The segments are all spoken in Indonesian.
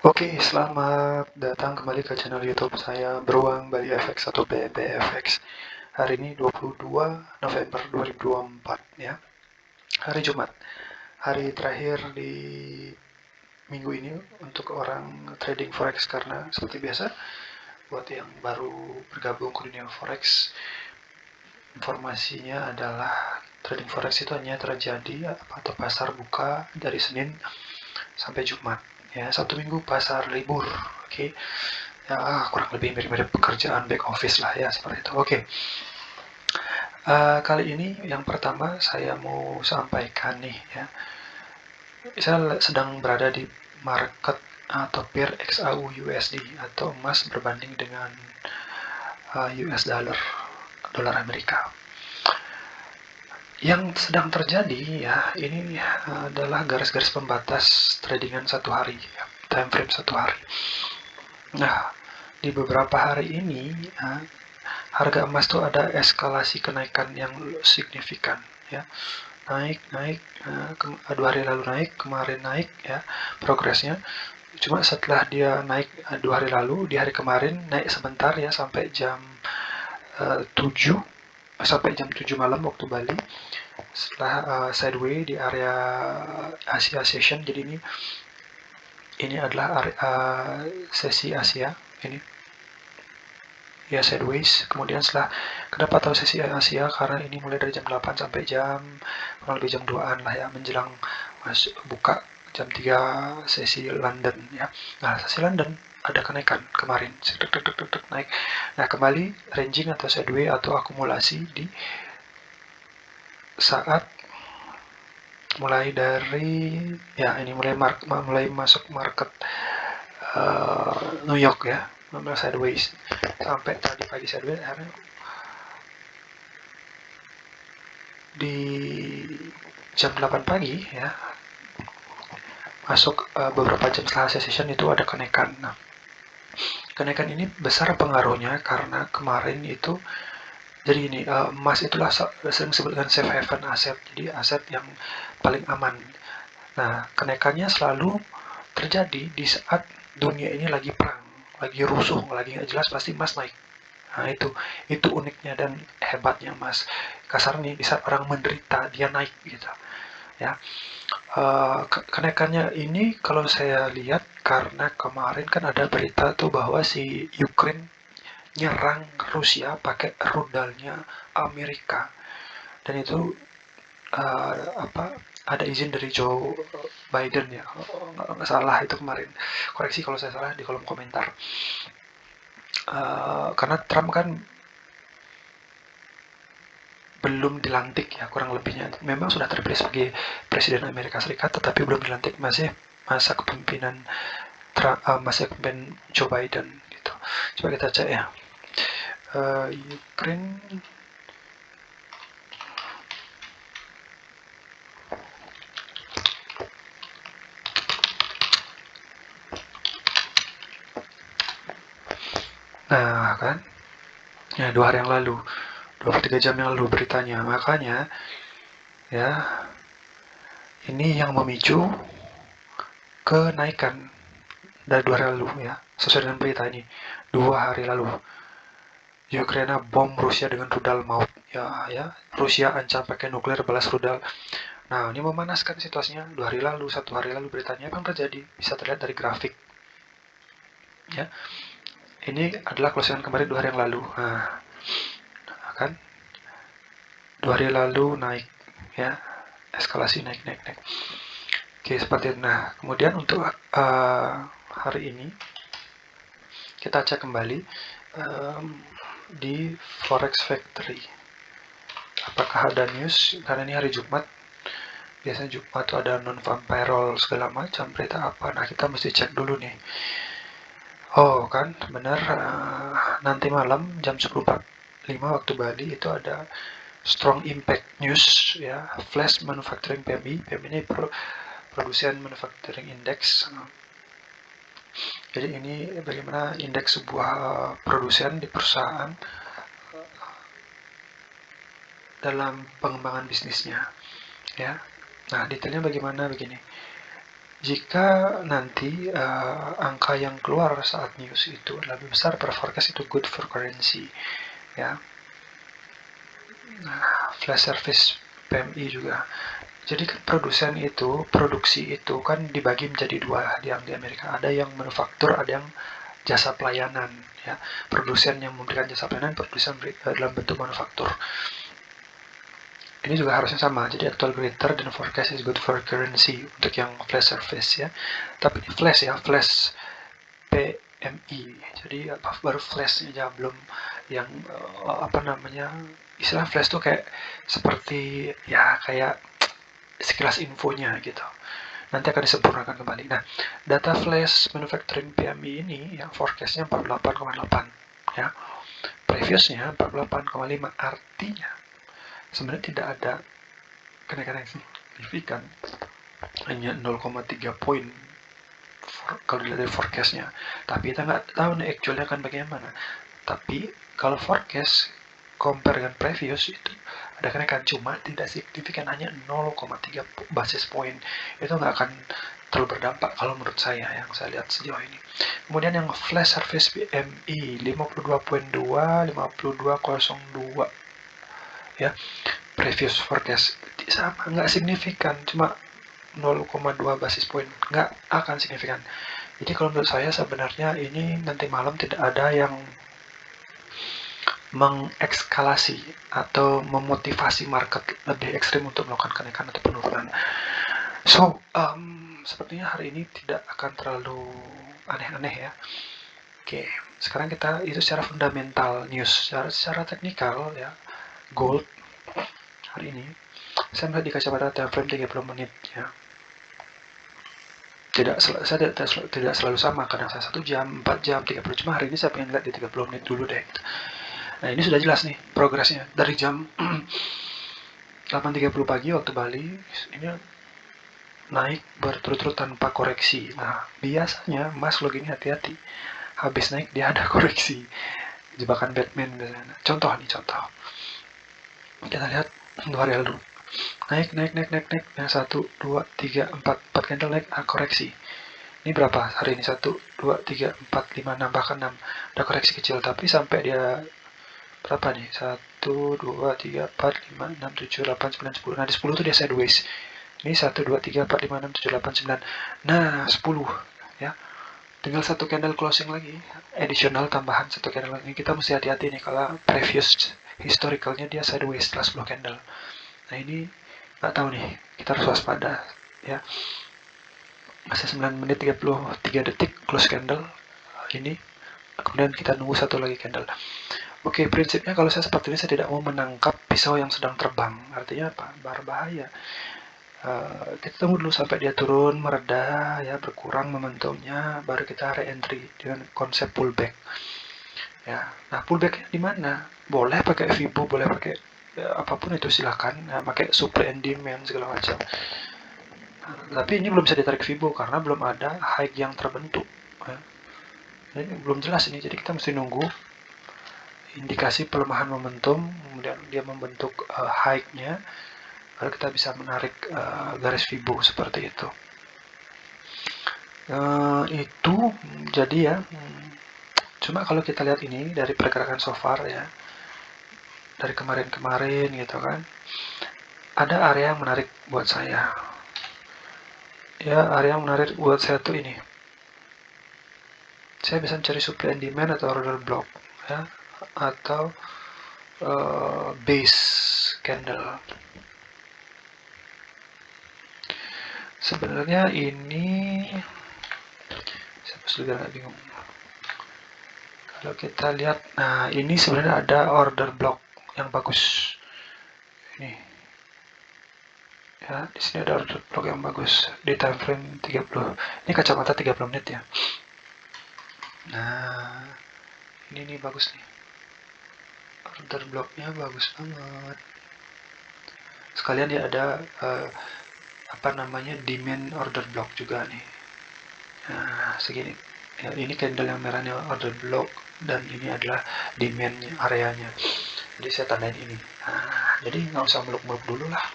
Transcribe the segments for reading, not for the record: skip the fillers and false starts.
Oke, selamat datang kembali ke channel YouTube saya Beruang Bali FX atau BBFX. Hari ini 22 November 2024 ya. Hari Jumat. Hari terakhir di minggu ini untuk orang trading forex karena seperti biasa buat yang baru bergabung ke dunia forex, informasinya adalah trading forex itu hanya terjadi atau pasar buka dari Senin sampai Jumat ya. Sabtu Minggu pasar libur. Oke. Ya, kurang lebih mirip-mirip pekerjaan back office lah ya, seperti itu. Oke. Kali ini yang pertama saya mau sampaikan nih ya, saya sedang berada di market atau pair XAU USD atau emas berbanding dengan US dollar, dolar Amerika. Yang sedang terjadi ya, ini adalah garis-garis pembatas tradingan satu hari, ya, time frame satu hari. Nah, di beberapa hari ini harga emas tuh ada eskalasi kenaikan yang signifikan ya, naik 2 hari lalu naik, kemarin naik ya progresnya. Cuma setelah dia naik 2 hari lalu, di hari kemarin naik sebentar ya sampai jam 7 sampai jam 7 malam waktu Bali. Setelah sideway di area Asia Session. Jadi ini adalah sesi Asia ini ya, sideways. Kemudian setelah, kenapa tahu sesi Asia, karena ini mulai dari jam 8 sampai kurang lebih jam 2-an lah ya, menjelang buka jam 3 sesi London ya. Nah, sesi London ada kenaikan kemarin, naik. Nah, kembali ranging atau sideway atau akumulasi di saat mulai dari ya, ini mulai masuk market New York ya, sideways sampai tadi pagi sideways, akhirnya di jam 8 pagi ya, masuk beberapa jam setelah session itu ada kenaikan. Nah, kenaikan ini besar pengaruhnya karena kemarin itu, jadi ini emas itulah sering disebut dengan safe haven aset, jadi aset yang paling aman. Nah, kenaikannya selalu terjadi di saat dunia ini lagi perang, lagi rusuh, lagi nggak jelas, pasti emas naik. Nah, itu uniknya dan hebatnya emas. Kasar nih, di saat orang menderita dia naik gitu ya. Kenaikannya ini kalau saya lihat karena kemarin kan ada berita tuh bahwa si Ukraine nyerang Rusia pakai rudalnya Amerika, dan itu ada izin dari Joe Biden ya, nggak salah itu kemarin. Koreksi kalau saya salah di kolom komentar. Karena Trump kan belum dilantik ya, kurang lebihnya. Memang sudah terpilih sebagai Presiden Amerika Serikat, tetapi belum dilantik, masih masa kepemimpinan masa kepemimpinan Joe Biden gitu. Coba kita cek ya. Ukraine. Nah kan, ya 2 hari yang lalu, 23 jam yang lalu beritanya. Makanya ya, ini yang memicu kenaikan dari 2 hari lalu ya, sesuai dengan berita ini. 2 hari lalu Ukraina bom Rusia dengan rudal maut ya, Rusia ancam pakai nuklir balas rudal. Nah, ini memanaskan situasinya. 2 hari lalu, 1 hari lalu beritanya kan terjadi, bisa terlihat dari grafik ya. Ini adalah closingan kemarin 2 hari yang lalu. Nah kan, 2 hari lalu naik ya, eskalasi naik. Oke, seperti itu. Nah, kemudian untuk hari ini kita cek kembali di Forex Factory apakah ada news, karena ini hari Jumat. Biasanya Jumat tuh ada non-farm payroll segala macam, berita apa. Nah, kita mesti cek dulu nih. Oh kan, benar, nanti malam jam 10.45 waktu Bali itu ada strong impact news ya, flash manufacturing PMI. PMI ini produsen manufacturing index. Jadi ini bagaimana indeks sebuah produsen di perusahaan dalam pengembangan bisnisnya ya. Nah, detailnya bagaimana begini. Jika nanti angka yang keluar saat news itu lebih besar per forecast, itu good for currency, ya. Nah, flash service PMI juga. Jadi kan produksi itu kan dibagi menjadi dua yang di Amerika. Ada yang manufaktur, ada yang jasa pelayanan, ya. Produsen yang memberikan jasa pelayanan, produsen dalam bentuk manufaktur. Ini juga harusnya sama, jadi actual greater dan forecast is good for currency untuk yang flash service, ya. Tapi ini flash, ya, flash PMI. Jadi baru flash aja, belum yang istilah flash tuh kayak seperti ya kayak sekilas infonya gitu. Nanti akan disempurnakan kembali. Nah, data flash manufacturing PMI ini yang forecastnya 48,8, ya. Previousnya 48,5, artinya sebenarnya tidak ada kenaikan yang signifikan, hanya 0,3 poin kalau dilihat dari forecastnya. Tapi kita nggak tahu nih actualnya akan bagaimana. Tapi kalau forecast compare dengan previous itu ada kenaikan, cuma tidak signifikan, hanya 0,3 basis point. Itu nggak akan terlalu berdampak kalau menurut saya, yang saya lihat sejauh ini. Kemudian yang flash service PMI 52.2, 52,02, ya. Previous forecast sama, nggak signifikan, cuma 0,2 basis point, nggak akan signifikan. Jadi kalau menurut saya sebenarnya ini nanti malam tidak ada yang mengekskalasi atau memotivasi market lebih ekstrim untuk melakukan kenaikan atau penurunan. So, sepertinya hari ini tidak akan terlalu aneh-aneh, ya. Oke, sekarang kita itu secara fundamental news, secara teknikal, ya. Gold hari ini saya melihat di kacamata time frame 30 menit, ya. Saya tidak selalu sama, kadang saya 1 jam, 4 jam, 30, cuma hari ini saya pengen lihat di 30 menit dulu deh, gitu. Nah, ini sudah jelas nih progresnya dari jam 8.30 pagi waktu Bali, ini naik berturut-turut tanpa koreksi. Nah, biasanya Mas log ini hati-hati, habis naik dia ada koreksi, jebakan Batman biasanya. Contoh, kita lihat 2 hari lalu, naik, yang 1, 2, 3, 4 candle naik, koreksi. Ini berapa hari ini? 1, 2, 3, 4, 5, 6, bahkan 6. Ada koreksi kecil, tapi sampai dia berapa nih? 1, 2, 3, 4, 5, 6, 7, 8, 9, 10. Nah, di 10 tuh dia sideways. Ini 1, 2, 3, 4, 5, 6, 7, 8, 9. Nah, 10, ya. Tinggal 1 candle closing lagi, additional tambahan 1 candle lagi. Kita mesti hati-hati nih, kalau previous historicalnya dia sideways setelah 10 candle. Nah, ini nggak tahu nih, kita harus waspada, ya. Masih 9 menit 33 detik close candle ini, kemudian kita nunggu 1 lagi candle. Oke, prinsipnya kalau saya seperti ini, saya tidak mau menangkap pisau yang sedang terbang. Artinya apa? Berbahaya. Kita tunggu dulu sampai dia turun, mereda, ya, berkurang momentumnya, baru kita re-entry dengan konsep pullback. Ya, nah, pullback di mana? Boleh pakai Fibo, boleh pakai apapun itu, silakan. Ya, pakai supply and demand segala macam. Tapi ini belum bisa ditarik Fibo karena belum ada high yang terbentuk, ya. Ini belum jelas ini, jadi kita mesti nunggu indikasi pelemahan momentum, kemudian dia membentuk high-nya, baru kita bisa menarik garis Fibo seperti itu. Itu jadi, ya. Cuma kalau kita lihat ini dari pergerakan so far, ya, dari kemarin-kemarin gitu kan, ada area yang menarik buat saya. Ya, area yang menarik buat saya tuh ini. Saya bisa mencari supply and demand atau order block, ya, atau base candle. Sebenarnya ini saya juga nggak bingung. Kalau kita lihat, nah, ini sebenarnya ada order block yang bagus. Ini, ya, di sini ada order block yang bagus di time frame 30. Ini kacamata 30 menit, ya. Nah, ini bagus nih. Order blocknya bagus banget. Sekalian dia ada demand order block juga nih. Nah, segini. Ya, ini candle yang merahnya order block, dan ini adalah demand areanya. Jadi saya tandain ini. Nah, jadi nggak usah muluk-muluk dulu lah.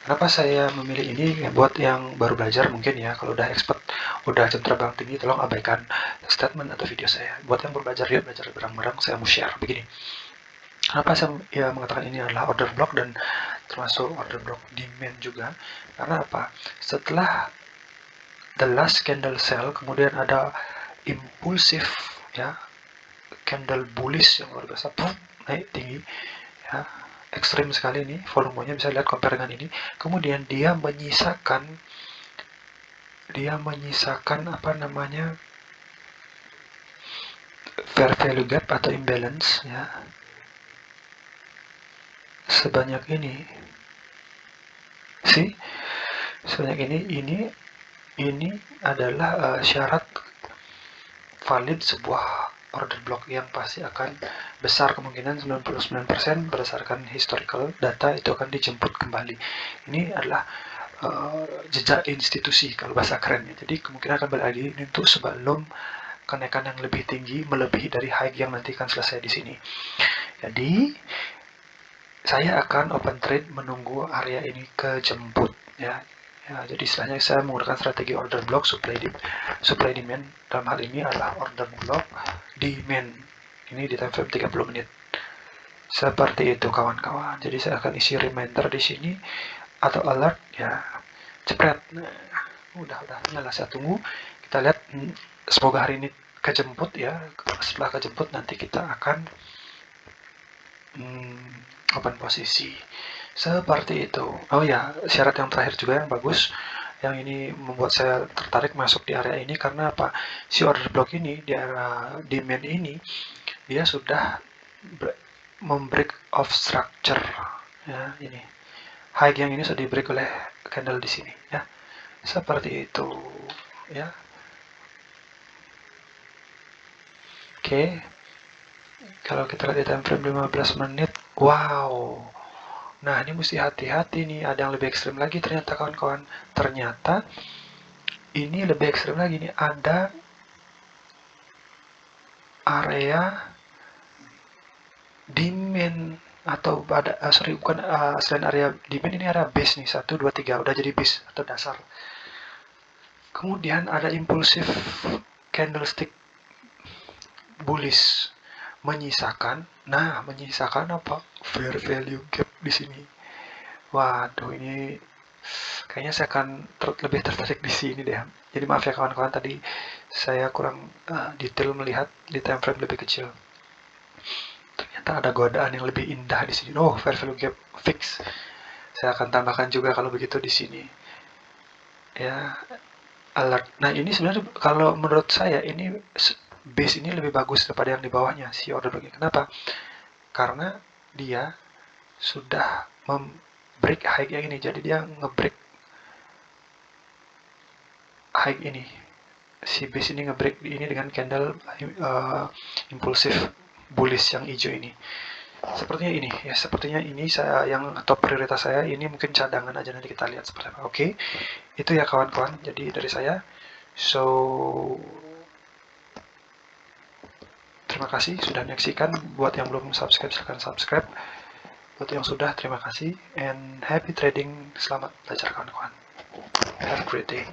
Kenapa saya memilih ini? Ya, buat yang baru belajar mungkin ya, kalau udah expert, udah jam terbang tinggi, tolong abaikan statement atau video saya. Buat yang baru belajar, yuk belajar bareng-bareng, saya mau share begini. Kenapa saya mengatakan ini adalah order block dan termasuk order block demand juga? Karena apa? Setelah the last candle sell, kemudian ada impulsif ya, candle bullish yang luar biasa, naik tinggi ya, ekstrim sekali ini volumenya, bisa lihat compare dengan ini. Kemudian dia menyisakan apa namanya, fair value gap atau imbalance ya, sebanyak ini sih, sebanyak ini adalah syarat valid sebuah order block yang pasti akan besar kemungkinan 99% berdasarkan historical data itu akan dijemput kembali. Ini adalah jejak institusi kalau bahasa kerennya. Jadi kemungkinan akan balik lagi itu sebelum kenaikan yang lebih tinggi melebihi dari high yang nanti akan selesai di sini. Jadi saya akan open trade menunggu area ini kejemput ya. Jadi istilahnya saya menggunakan strategi order block supply demand. Dalam hal ini adalah order block demand. Ini di time frame 30 menit. Seperti itu kawan-kawan. Jadi saya akan isi reminder di sini atau alert ya. Cepret. Nah, udah nyala, saya tunggu. Kita lihat semoga hari ini kejemput ya. Setelah kejemput nanti kita akan open posisi seperti itu. Oh ya, syarat yang terakhir juga yang bagus, yang ini membuat saya tertarik masuk di area ini karena apa? Si order block ini di area demand ini dia sudah membreak off structure ya, ini high yang ini sudah di break oleh candle di sini ya, seperti itu ya. Oke. Kalau kita lihat di time frame 15 menit, wow. Nah, ini mesti hati-hati nih, ada yang lebih ekstrim lagi ternyata kawan-kawan. Ternyata ini lebih ekstrim lagi nih, ada area demand atau ada bukan selain area demand, ini area base nih, 1 2 3 udah jadi base atau dasar. Kemudian ada impulsif candlestick bullish menyisakan apa? Fair value gap di sini. Waduh, ini kayaknya saya akan lebih tertarik di sini deh. Jadi maaf ya kawan-kawan, tadi saya kurang detail melihat di time frame lebih kecil. Ternyata ada godaan yang lebih indah di sini. Oh, fair value gap fix. Saya akan tambahkan juga kalau begitu di sini. Ya, alert. Nah, ini sebenarnya kalau menurut saya ini base ini lebih bagus daripada yang di bawahnya si order block. Kenapa? Karena dia sudah break high yang ini, jadi dia ngebreak high ini, si base ini ngebreak ini dengan candle impulsif bullish yang hijau ini. Sepertinya ini ya, sepertinya ini saya yang top prioritas saya, ini mungkin cadangan aja, nanti kita lihat seperti apa. Oke, itu ya kawan-kawan, jadi dari saya. So terima kasih sudah menyaksikan. Buat yang belum subscribe silahkan subscribe. Buat yang sudah, terima kasih and happy trading. Selamat belajar kawan-kawan. Have a great day.